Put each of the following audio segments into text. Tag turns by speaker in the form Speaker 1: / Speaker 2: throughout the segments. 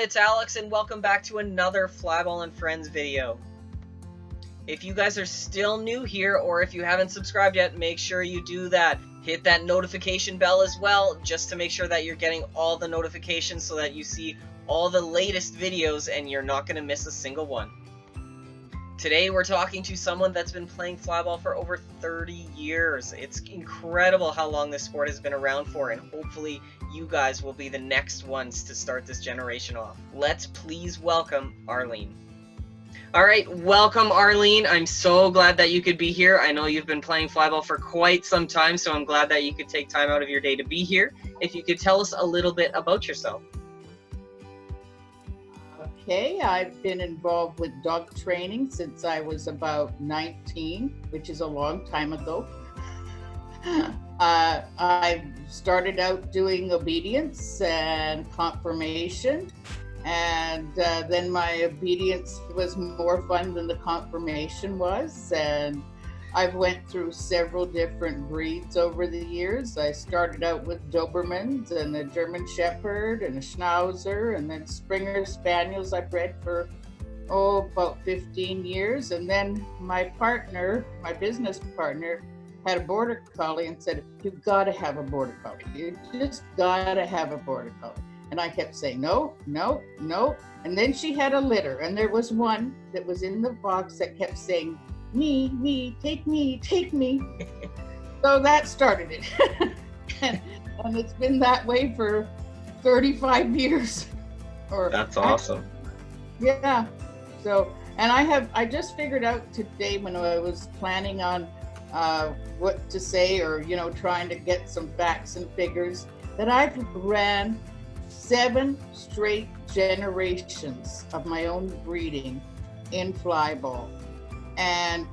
Speaker 1: it's Alex, and welcome back to another Flyball Friends video. If you guys are still new here, or if you haven't subscribed yet, make sure you do that. Hit that notification bell as well, just to make sure that you're getting all the notifications so that you see all the latest videos and you're not going to miss a single one. Today we're talking to someone that's been playing flyball for over 30 years. It's incredible how long this sport has been around for, and hopefully you guys will be the next ones to start this generation off. Let's please welcome Arlene. Alright, welcome Arlene. I'm so glad that you could be here. I know you've been playing flyball for quite some time, so I'm glad that you could take time out of your day to be here. If you could tell us a little bit about yourself.
Speaker 2: Okay, I've been involved with dog training since I was about 19, which is a long time ago. I started out doing obedience and confirmation, and then my obedience was more fun than the confirmation was, and I've went through several different breeds over the years. I started out with Dobermans and a German Shepherd and a Schnauzer, and then Springer Spaniels I bred for, about 15 years. And then my partner, my business partner, had a Border Collie and said, "You've got to have a Border Collie. You just got to have a Border Collie." And I kept saying, no, no, no. And then she had a litter, and there was one that was in the box that kept saying, me, take me, take me. So that started it. and it's been that way for 35 years.
Speaker 1: That's awesome.
Speaker 2: Yeah. So, and I just figured out today when I was planning on what to say, or, trying to get some facts and figures, that I've ran 7 straight generations of my own breeding in flyball. And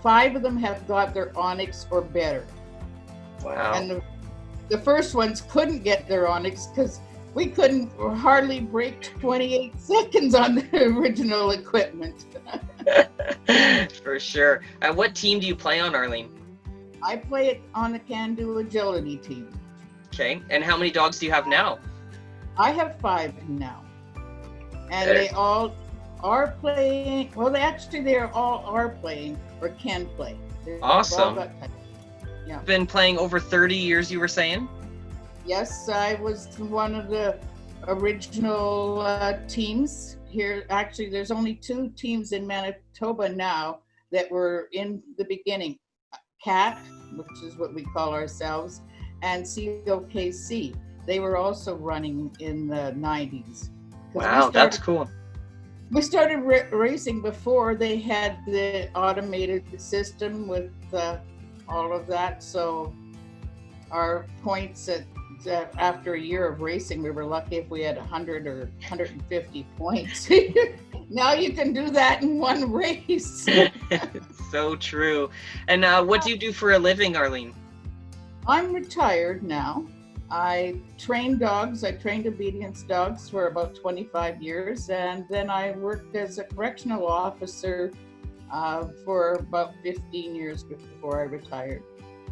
Speaker 2: 5 of them have got their onyx or better.
Speaker 1: Wow.
Speaker 2: And the first ones couldn't get their onyx because we couldn't hardly break 28 seconds on the original equipment.
Speaker 1: For sure. What team do you play on, Arlene?
Speaker 2: I play it on the Can-Do agility team.
Speaker 1: Okay, and how many dogs do you have now?
Speaker 2: I have 5 now. And they all are playing. Well, they all are playing or can play.
Speaker 1: Awesome.
Speaker 2: Yeah.
Speaker 1: Been playing over 30 years, you were saying?
Speaker 2: Yes, I was one of the original teams here. Actually, there's only 2 teams in Manitoba now that were in the beginning. CAT, which is what we call ourselves, and COKC. They were also running in the 90s.
Speaker 1: Wow, that's cool.
Speaker 2: We started racing before they had the automated system with all of that. So our points after a year of racing, we were lucky if we had 100 or 150 points. Now you can do that in one race.
Speaker 1: So true. And what do you do for a living, Arlene?
Speaker 2: I'm retired now. I trained dogs. I trained obedience dogs for about 25 years, and then I worked as a correctional officer for about 15 years before I retired.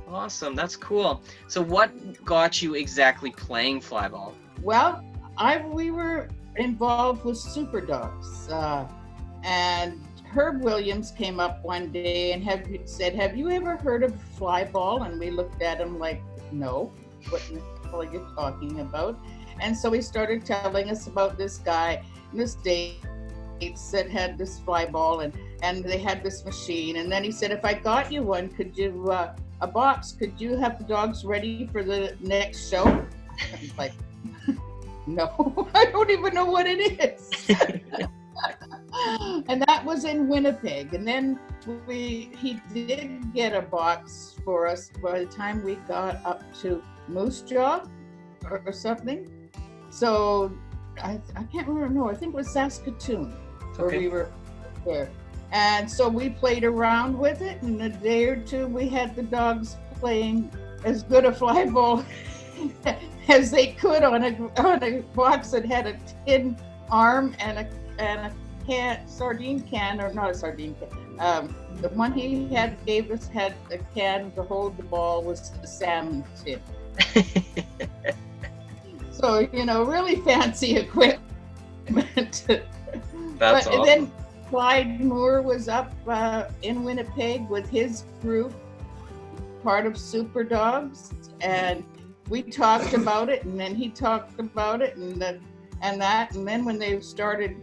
Speaker 1: Awesome, that's cool. So what got you exactly playing flyball?
Speaker 2: Well, we were involved with super dogs, and Herb Williams came up one day and said, "Have you ever heard of flyball?" And we looked at him like, "No, what the hell are you talking about?" And so he started telling us about this guy in the States that had this flyball, and they had this machine. And then he said, "If I got you one, could you a box, could you have the dogs ready for the next show?" I was like, "No, I don't even know what it is." And that was in Winnipeg. And then he did get a box for us by the time we got up to Moose Jaw or something. So I can't remember. No, I think it was Saskatoon where we were there. And so we played around with it, and in a day or two we had the dogs playing as good a flyball as they could on a box that had a tin arm and a sardine can, or not a sardine can. The one he gave us had a can to hold the ball, was the salmon tin. So, really fancy equipment.
Speaker 1: That's
Speaker 2: But
Speaker 1: awesome.
Speaker 2: then Clyde Moore was up in Winnipeg with his group, part of Super Dogs, and we talked about it, and then he talked about it, and then when they started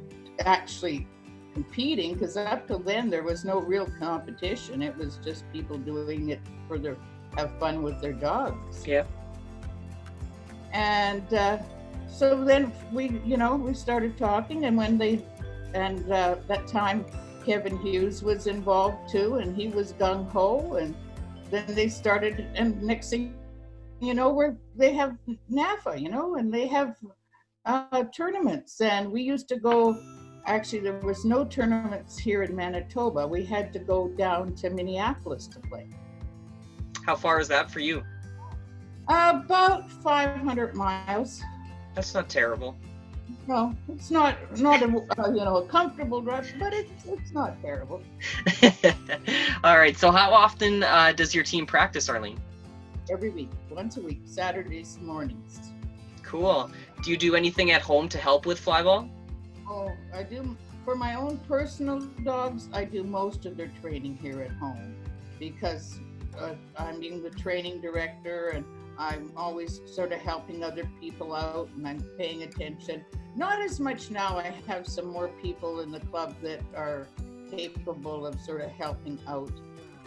Speaker 2: actually competing, because up till then there was no real competition, it was just people doing it for their have fun with their dogs.
Speaker 1: Yeah.
Speaker 2: And so then we started talking, and that time Kevin Hughes was involved too, and he was gung ho, and then they started, and next thing they have NAFA, and they have tournaments, and we used to go. Actually, there was no tournaments here in Manitoba. We had to go down to Minneapolis to play.
Speaker 1: How far is that for you?
Speaker 2: About 500 miles.
Speaker 1: That's not terrible.
Speaker 2: No, it's not a comfortable drive, but it's not terrible.
Speaker 1: All right. So how often does your team practice, Arlene?
Speaker 2: Every week, once a week, Saturdays mornings.
Speaker 1: Cool. Do you do anything at home to help with flyball?
Speaker 2: Oh, I do. For my own personal dogs, I do most of their training here at home because I'm being the training director, and I'm always sort of helping other people out, and I'm paying attention. Not as much now. I have some more people in the club that are capable of sort of helping out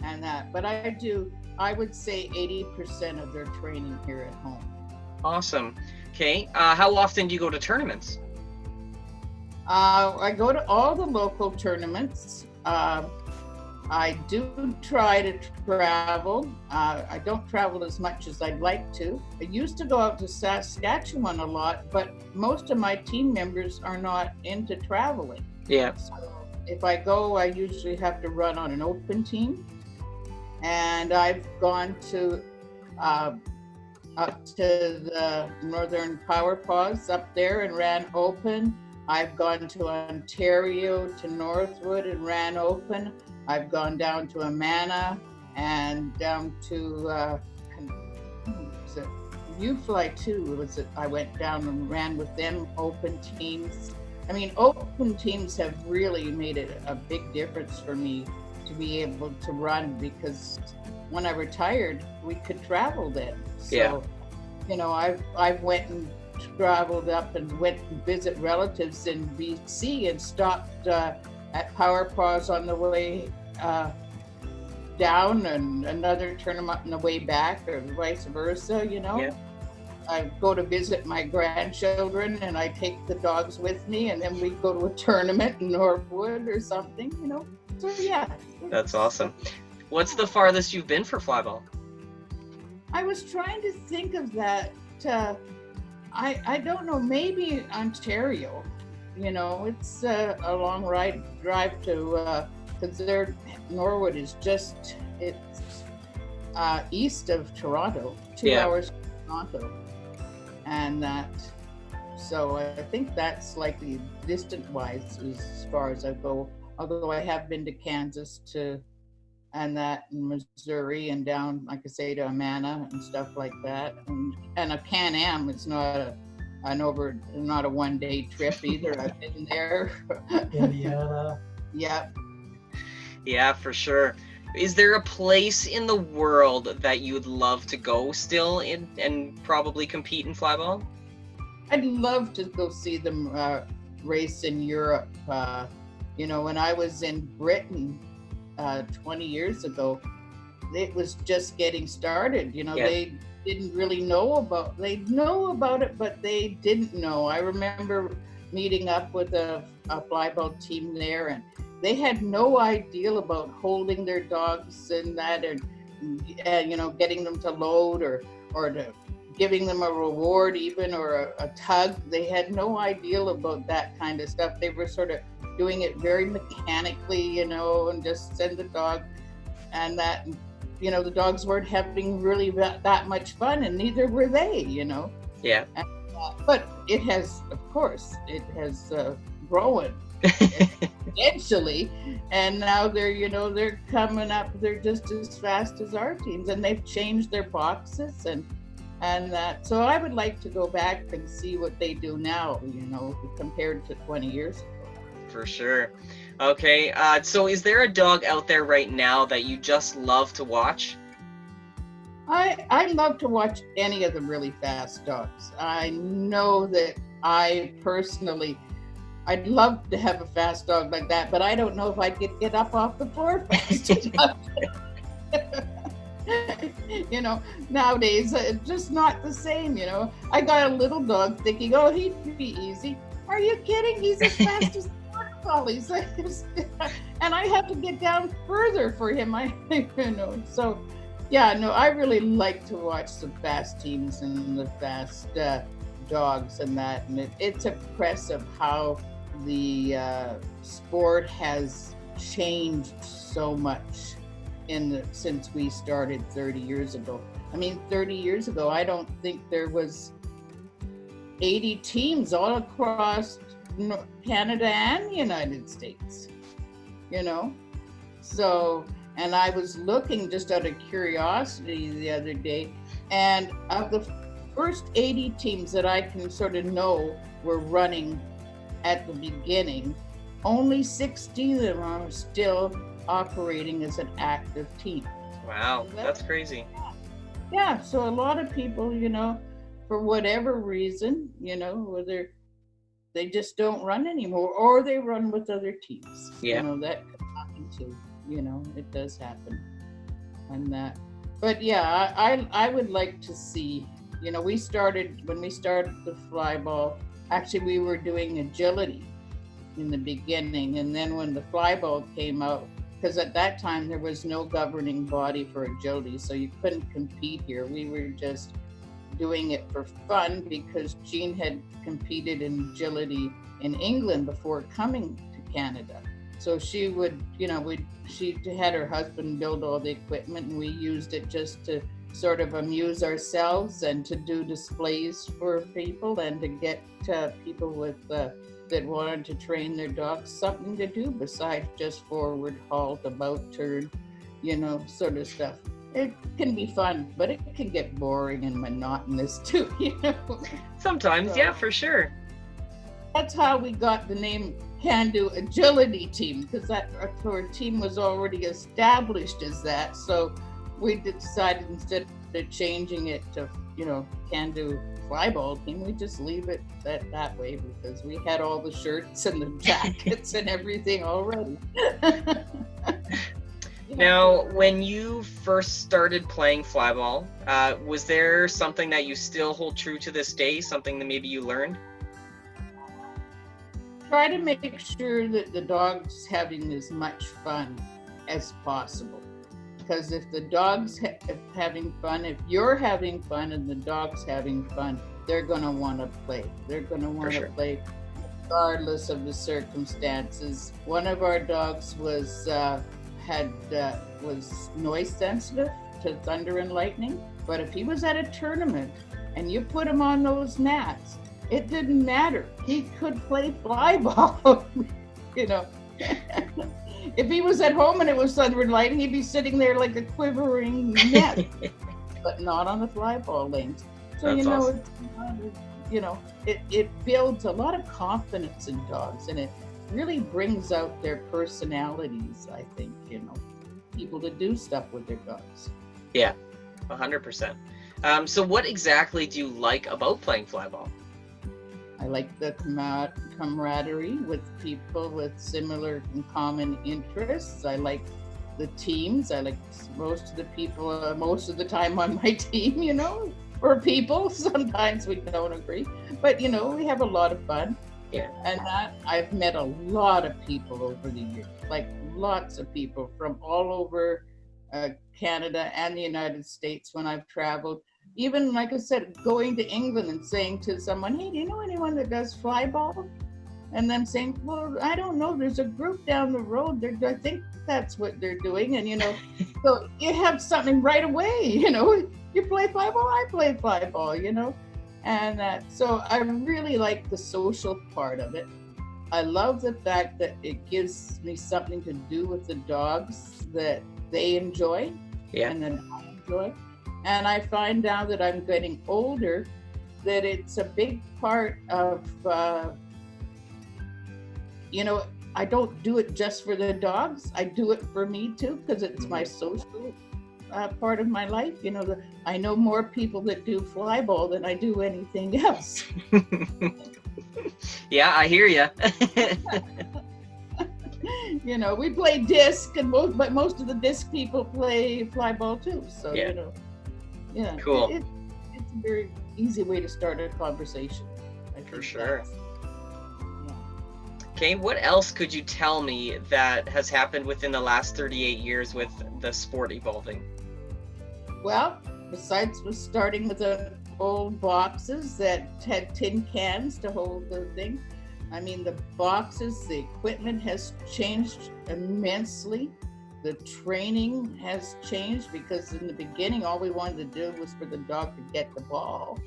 Speaker 2: and that. But I would say 80% of their training here at home.
Speaker 1: Awesome. Okay. How often do you go to tournaments?
Speaker 2: I go to all the local tournaments. I do try to travel. I don't travel as much as I'd like to. I used to go out to Saskatchewan a lot, but most of my team members are not into traveling.
Speaker 1: Yeah.
Speaker 2: So if I go, I usually have to run on an open team. And I've gone to up to the Northern Power Paws up there and ran open. I've gone to Ontario, to Northwood, and ran open. I've gone down to Amana and down to U-Fly too. I went down and ran with them, open teams. I mean, open teams have really made it a big difference for me to be able to run, because when I retired, we could travel then. So, I've went and traveled up and went and visit relatives in BC and stopped at Power Paws on the way down, and another tournament on the way back, or vice versa,
Speaker 1: Yeah.
Speaker 2: I go to visit my grandchildren, and I take the dogs with me, and then we go to a tournament in Northwood or something, So yeah.
Speaker 1: That's awesome. What's the farthest you've been for flyball?
Speaker 2: I was trying to think of that. I don't know, maybe Ontario. It's a long drive to, because Norwood is it's east of Toronto, 2 hours from Toronto. And so I think that's likely distant-wise as far as I go. Although I have been to Kansas and Missouri, and down, like I say, to Amana and stuff like that. And a Can-Am is not a one-day trip either. I've been there.
Speaker 3: Indiana.
Speaker 2: Yeah.
Speaker 1: Yeah, for sure. Is there a place in the world that you'd love to go still in and probably compete in flyball?
Speaker 2: I'd love to go see them race in Europe. When I was in Britain 20 years ago, it was just getting started. They didn't really they know about it, but they didn't know. I remember meeting up with a flyball team there, and they had no idea about holding their dogs and that, and getting them to load or to giving them a reward even, or a tug. They had no idea about that kind of stuff. They were sort of doing it very mechanically, and just send the dog, and that, the dogs weren't having really that much fun, and neither were they,
Speaker 1: Yeah.
Speaker 2: But it has grown exponentially, and now they're coming up. They're just as fast as our teams, and they've changed their boxes, and And that, so I would like to go back and see what they do now, compared to 20 years ago.
Speaker 1: For sure. Okay, so is there a dog out there right now that you just love to watch?
Speaker 2: I love to watch any of the really fast dogs. I know that I personally, I'd love to have a fast dog like that, but I don't know if I could get up off the floor fast enough. Nowadays it's just not the same. I got a little dog thinking, oh, he'd be easy. Are you kidding? He's as fast as border collies. And I have to get down further for him. So yeah, no, I really like to watch the fast teams and the fast dogs and that, and it's impressive how the sport has changed so much since we started 30 years ago. I mean, 30 years ago, I don't think there was 80 teams all across Canada and the United States, So, and I was looking just out of curiosity the other day, and of the first 80 teams that I can sort of know were running at the beginning, only 60 of them are still operating as an active team.
Speaker 1: Wow, that's crazy.
Speaker 2: Yeah, so a lot of people, for whatever reason, whether they just don't run anymore or they run with other teams.
Speaker 1: Yeah.
Speaker 2: That could happen too. It does happen. And that, but yeah, I would like to see, when we started the flyball, actually we were doing agility in the beginning. And then when the flyball came out, because at that time there was no governing body for agility, so you couldn't compete here. We were just doing it for fun because Jean had competed in agility in England before coming to Canada. So she would, she had her husband build all the equipment, and we used it just to sort of amuse ourselves and to do displays for people and to get people with that wanted to train their dogs something to do besides just forward, halt, about, turn, sort of stuff. It can be fun, but it can get boring and monotonous too,
Speaker 1: Sometimes, yeah, for sure.
Speaker 2: That's how we got the name Can Do Agility Team, because our team was already established as that. So we decided, instead of changing it to, Can Do Flyball Team, we just leave it that way because we had all the shirts and the jackets and everything already.
Speaker 1: Now, when you first started playing flyball, was there something that you still hold true to this day, something that maybe you learned?
Speaker 2: Try to make sure that the dog's having as much fun as possible. Because if the dog's having fun, if you're having fun and the dog's having fun, they're going to want to play. They're going to want to play regardless of the circumstances. One of our dogs was noise sensitive to thunder and lightning, but if he was at a tournament and you put him on those mats, it didn't matter. He could play flyball, If he was at home and it was thunder and lightning, he'd be sitting there like a quivering net, but not on the flyball lanes. So,
Speaker 1: That's awesome.
Speaker 2: It builds a lot of confidence in dogs, and it really brings out their personalities, I think, people to do stuff with their dogs.
Speaker 1: Yeah, 100%. So what exactly do you like about playing flyball?
Speaker 2: I like the camaraderie with people with similar and common interests. I like the teams. I like most of the people, most of the time on my team, or people. Sometimes we don't agree, but we have a lot of fun.
Speaker 1: Yeah.
Speaker 2: And that I've met a lot of people over the years, like lots of people from all over Canada and the United States when I've traveled. Even, like I said, going to England and saying to someone, hey, do you know anyone that does flyball? And them saying, well, I don't know, there's a group down the road. I think that's what they're doing. And, so you have something right away, you play flyball, I play flyball, And so I really like the social part of it. I love the fact that it gives me something to do with the dogs that they enjoy,
Speaker 1: Yeah.
Speaker 2: and then I enjoy. And I find now that I'm getting older that it's a big part of, I don't do it just for the dogs. I do it for me too, because it's my social part of my life. I know more people that do flyball than I do anything else.
Speaker 1: Yeah, I hear you.
Speaker 2: We play disc, but most of the disc people play flyball too. So yeah,
Speaker 1: cool.
Speaker 2: It's a very easy way to start a conversation.
Speaker 1: For sure. Okay, what else could you tell me that has happened within the last 38 years with the sport evolving?
Speaker 2: Well, besides was starting with the old boxes that had tin cans to hold the thing. I mean, the boxes, the equipment has changed immensely. The training has changed, because in the beginning, all we wanted to do was for the dog to get the ball,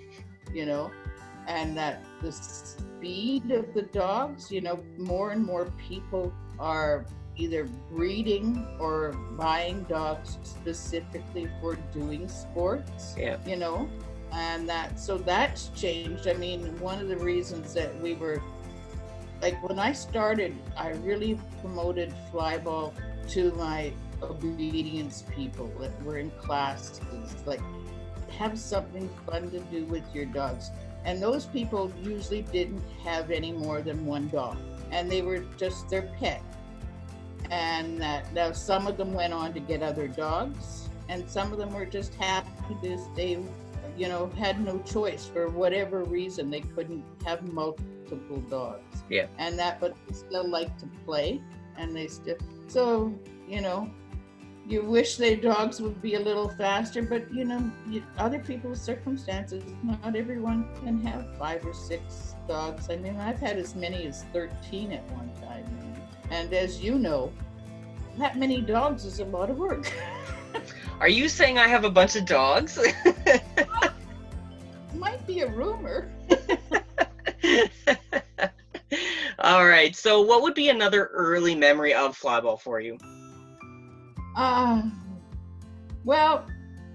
Speaker 2: and that the speed of the dogs, more and more people are either breeding or buying dogs specifically for doing sports, and that's changed. I mean, one of the reasons that we were, like, when I started, I really promoted flyball to my obedience people that were in classes, like, have something fun to do with your dogs. And those people usually didn't have any more than one dog, and they were just their pet. And now some of them went on to get other dogs, and some of them were just happy to stay, had no choice for whatever reason. They couldn't have multiple dogs.
Speaker 1: Yeah.
Speaker 2: But they still like to play, and they still, so, you wish their dogs would be a little faster, but other people's circumstances, not everyone can have 5 or 6 dogs. I mean, I've had as many as 13 at one time. And as you know, that many dogs is a lot of work.
Speaker 1: Are you saying I have a bunch of dogs?
Speaker 2: Might be a rumor.
Speaker 1: All right. So what would be another early memory of flyball for you?
Speaker 2: Well,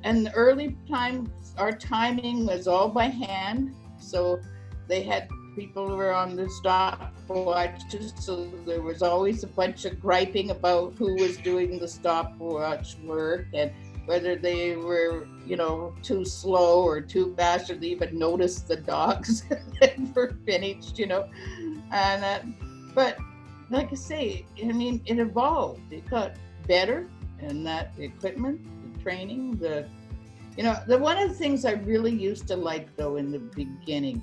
Speaker 2: in the early times, our timing was all by hand. So they had people who were on the stopwatches. So there was always a bunch of griping about who was doing the stopwatch work and whether they were, too slow or too fast, or they even noticed the dogs that were finished, And but like I say, I mean, it evolved. It got better, and that the equipment, the training, the one of the things I really used to like, though, in the beginning,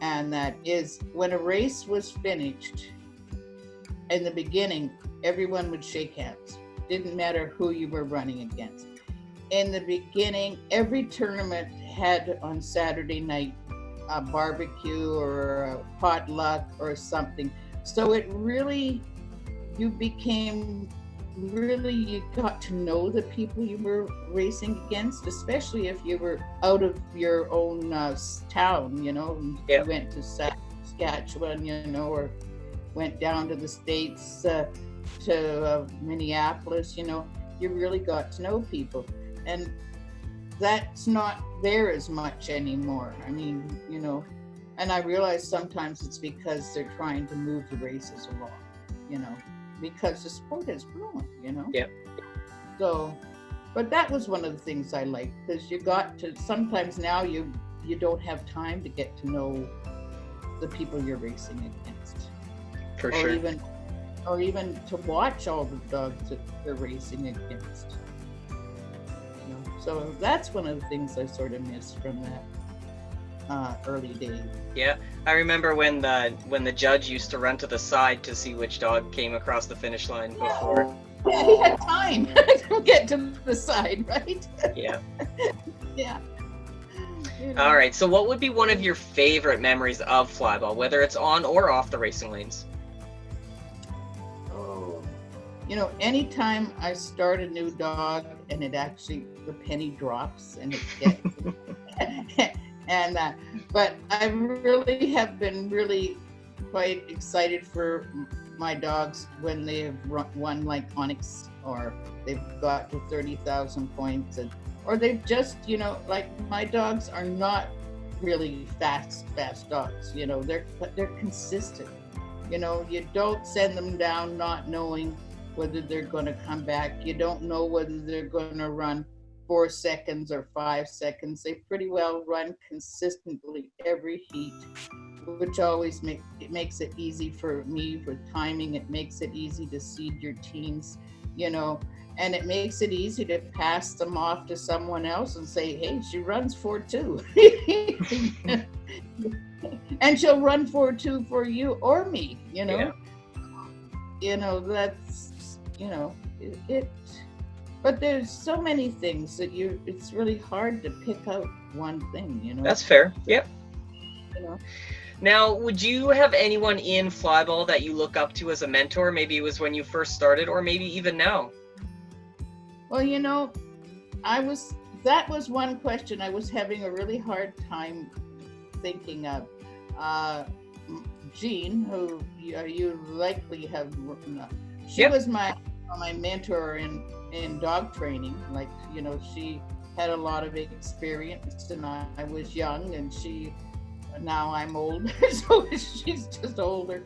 Speaker 2: and that is when a race was finished, in the beginning, everyone would shake hands. Didn't matter who you were running against. In the beginning, every tournament had on Saturday night a barbecue or a potluck or something. So it really, you got to know the people you were racing against, especially if you were out of your own town, You went to Saskatchewan, or went down to the States, to Minneapolis, you really got to know people. And that's not there as much anymore. I mean, and I realize sometimes it's because they're trying to move the races along, because the sport has grown,
Speaker 1: Yeah.
Speaker 2: So, but that was one of the things I liked, because you got to, sometimes now you don't have time to get to know the people you're racing against.
Speaker 1: For sure.
Speaker 2: Or even to watch all the dogs that they're racing against. So that's one of the things I sort of missed from that early days.
Speaker 1: Yeah, I remember when the judge used to run to the side to see which dog came across the finish line before.
Speaker 2: Yeah, he had time to get to the side, right?
Speaker 1: Yeah.
Speaker 2: Yeah.
Speaker 1: All right, so what would be one of your favorite memories of flyball, whether it's on or off the racing lanes?
Speaker 2: Anytime I start a new dog and it actually, the penny drops and it gets, but I really have been really quite excited for my dogs when they have won, like Onyx or they've got to 30,000 points, or they've just, like my dogs are not really fast dogs. They're consistent. You don't send them down not knowing whether they're going to come back. You don't know whether they're going to run 4 seconds or 5 seconds. They pretty well run consistently every heat, which always makes it easy for me for timing. It makes it easy to seed your teams, and it makes it easy to pass them off to someone else and say, hey, she runs 4-2. And she'll run 4-2 for you or me,
Speaker 1: Yeah.
Speaker 2: That's, it, but there's so many things that it's really hard to pick out one thing,
Speaker 1: That's fair. Yep.
Speaker 2: You know.
Speaker 1: Now, would you have anyone in flyball that you look up to as a mentor? Maybe it was when you first started, or maybe even now.
Speaker 2: Well, that was one question I was having a really hard time thinking of. Jean, who you likely have, she
Speaker 1: Yep.
Speaker 2: was my mentor in dog training. Like, she had a lot of experience, and I was young, and now I'm old, so she's just older.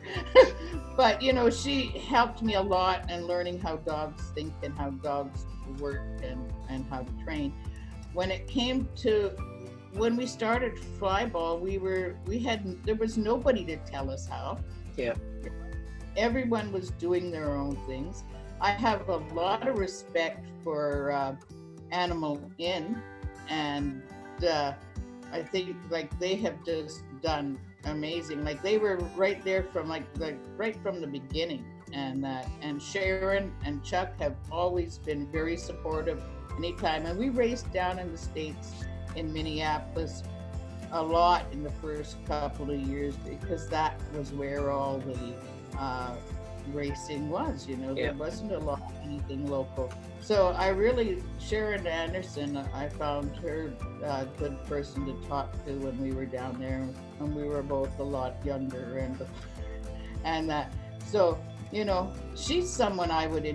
Speaker 2: But, she helped me a lot in learning how dogs think and how dogs work and how to train. When it came to when we started flyball, there was nobody to tell us how.
Speaker 1: Yeah.
Speaker 2: Everyone was doing their own things. I have a lot of respect for Animal Inn, and I think they have just done amazing. They were right there from right from the beginning, and Sharon and Chuck have always been very supportive anytime. And we raced down in the States in Minneapolis a lot in the first couple of years, because that was where all the racing was. There wasn't a lot of anything local. So Sharon Anderson, I found her a good person to talk to when we were down there, and we were both a lot younger, and that. So she's someone I would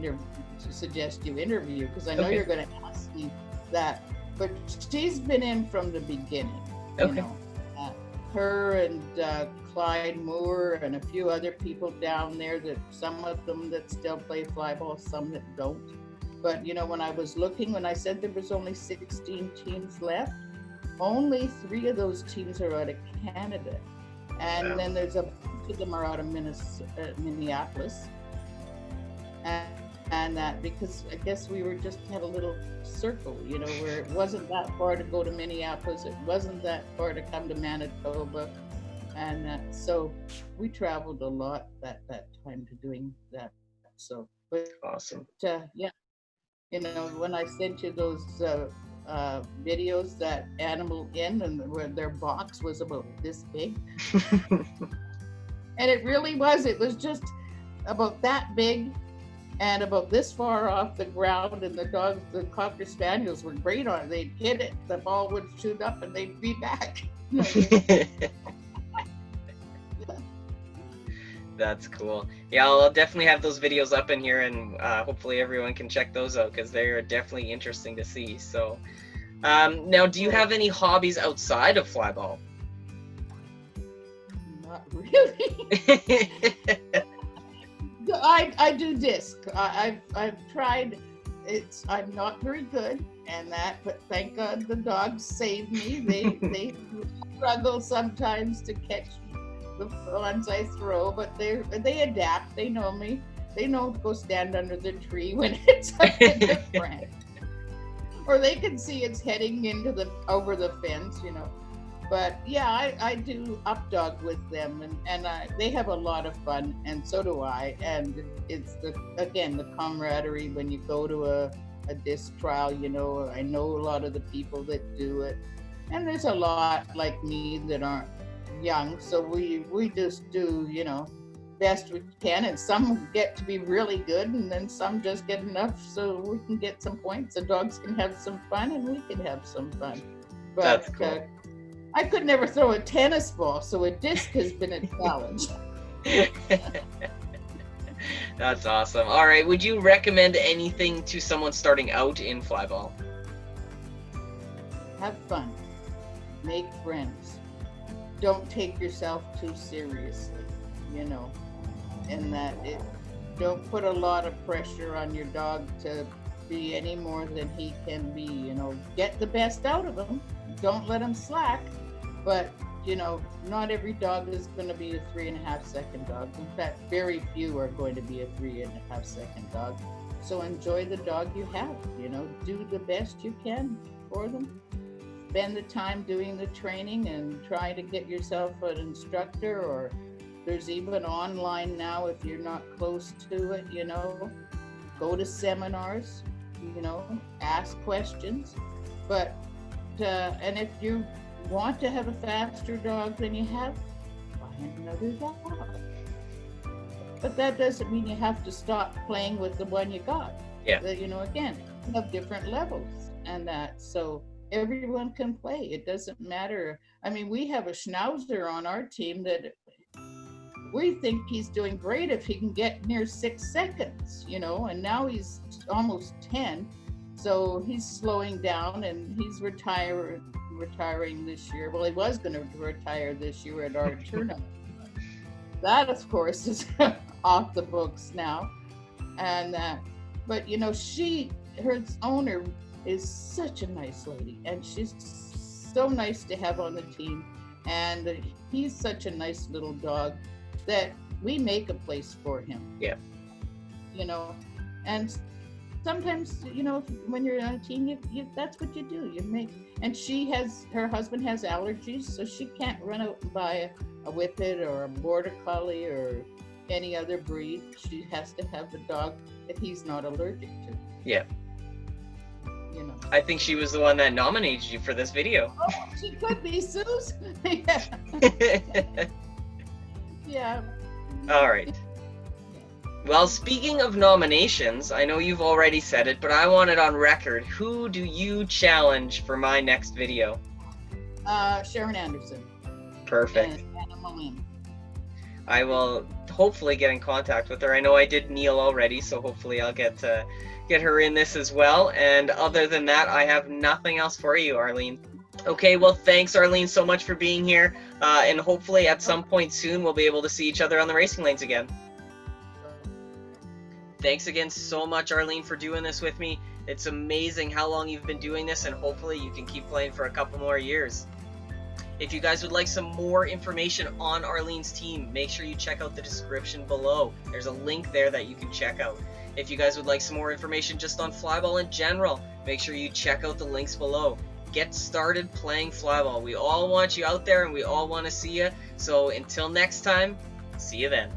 Speaker 2: suggest you interview, because I know you're going to ask me that. But she's been in from the beginning.
Speaker 1: Okay.
Speaker 2: Her and Clyde Moore and a few other people down there, that some of them that still play flyball, some that don't. But when I was looking, when I said there was only 16 teams left, only 3 of those teams are out of Canada, and then there's a bunch of them are out of Minneapolis. And that because I guess we had a little circle, where it wasn't that far to go to Minneapolis, it wasn't that far to come to Manitoba, and so we traveled a lot that time to doing that. So, but
Speaker 1: Awesome.
Speaker 2: When I sent you those videos, that Animal Inn, and where their box was about this big, and it really was. It was just about that big, and about this far off the ground, and the Cocker Spaniels were great on it. They'd hit it, the ball would shoot up, and they'd be back.
Speaker 1: That's cool. Yeah, I'll definitely have those videos up in here, and hopefully everyone can check those out, because they are definitely interesting to see. So, now, do you have any hobbies outside of flyball?
Speaker 2: Not really. I do disc. I've tried. I'm not very good, but thank God the dogs save me. They struggle sometimes to catch the ones I throw, but they adapt. They know me. They know to go stand under the tree when it's up in the branch, or they can see it's heading over the fence. But yeah, I do up dog with them, and they have a lot of fun, and so do I. And it's the camaraderie when you go to a disc trial. I know a lot of the people that do it, and there's a lot like me that aren't young, so we just do best we can, and some get to be really good, and then some just get enough so we can get some points. The dogs can have some fun, and we can have some fun. But
Speaker 1: That's cool.
Speaker 2: I could never throw a tennis ball, so a disc has been a challenge.
Speaker 1: That's awesome. All right, would you recommend anything to someone starting out in flyball?
Speaker 2: Have fun. Make friends. Don't take yourself too seriously, you know, and that it don't put a lot of pressure on your dog to be any more than he can be, you know. Get the best out of him. Don't let him slack. But, you know, not every dog is going to be a 3.5-second dog. In fact, very few are going to be a 3.5-second dog. So enjoy the dog you have, you know, do the best you can for them. Spend the time doing the training and try to get yourself an instructor, or there's even online now if you're not close to it, you know. Go to seminars, you know, ask questions. But, and if you want to have a faster dog than you have, buy another dog. But that doesn't mean you have to stop playing with the one you got.
Speaker 1: Yeah.
Speaker 2: You know, again, you have different levels and that, so everyone can play. It doesn't matter. I mean, we have a Schnauzer on our team that we think he's doing great if he can get near 6 seconds, you know, and now he's almost 10. So he's slowing down and he's retiring this year. Well, he was going to retire this year at our tournament. That, of course, is off the books now. And but, you know, her owner is such a nice lady, and she's so nice to have on the team, and he's such a nice little dog that we make a place for him.
Speaker 1: Yeah.
Speaker 2: You know, and sometimes, you know, when you're on a team, you that's what you do. You make, and her husband has allergies, so she can't run out and buy a Whippet or a Border Collie or any other breed. She has to have the dog that he's not allergic to.
Speaker 1: Yeah.
Speaker 2: You know.
Speaker 1: I think she was the one that nominated you for this video.
Speaker 2: Oh, she could be, Suze. Yeah. Yeah.
Speaker 1: All right. Well, speaking of nominations, I know you've already said it, but I want it on record. Who do you challenge for my next video?
Speaker 2: Sharon Anderson.
Speaker 1: Perfect.
Speaker 2: And Anna Moline.
Speaker 1: I will hopefully get in contact with her. I know I did Neil already, so hopefully I'll get her in this as well. And other than that, I have nothing else for you, Arlene. Okay, well, thanks, Arlene, so much for being here. And hopefully at some point soon, we'll be able to see each other on the racing lanes again. Thanks again so much, Arlene, for doing this with me. It's amazing how long you've been doing this, and hopefully you can keep playing for a couple more years. If you guys would like some more information on Arlene's team, make sure you check out the description below. There's a link there that you can check out. If you guys would like some more information just on flyball in general, make sure you check out the links below. Get started playing flyball. We all want you out there and we all want to see you. So until next time, see you then.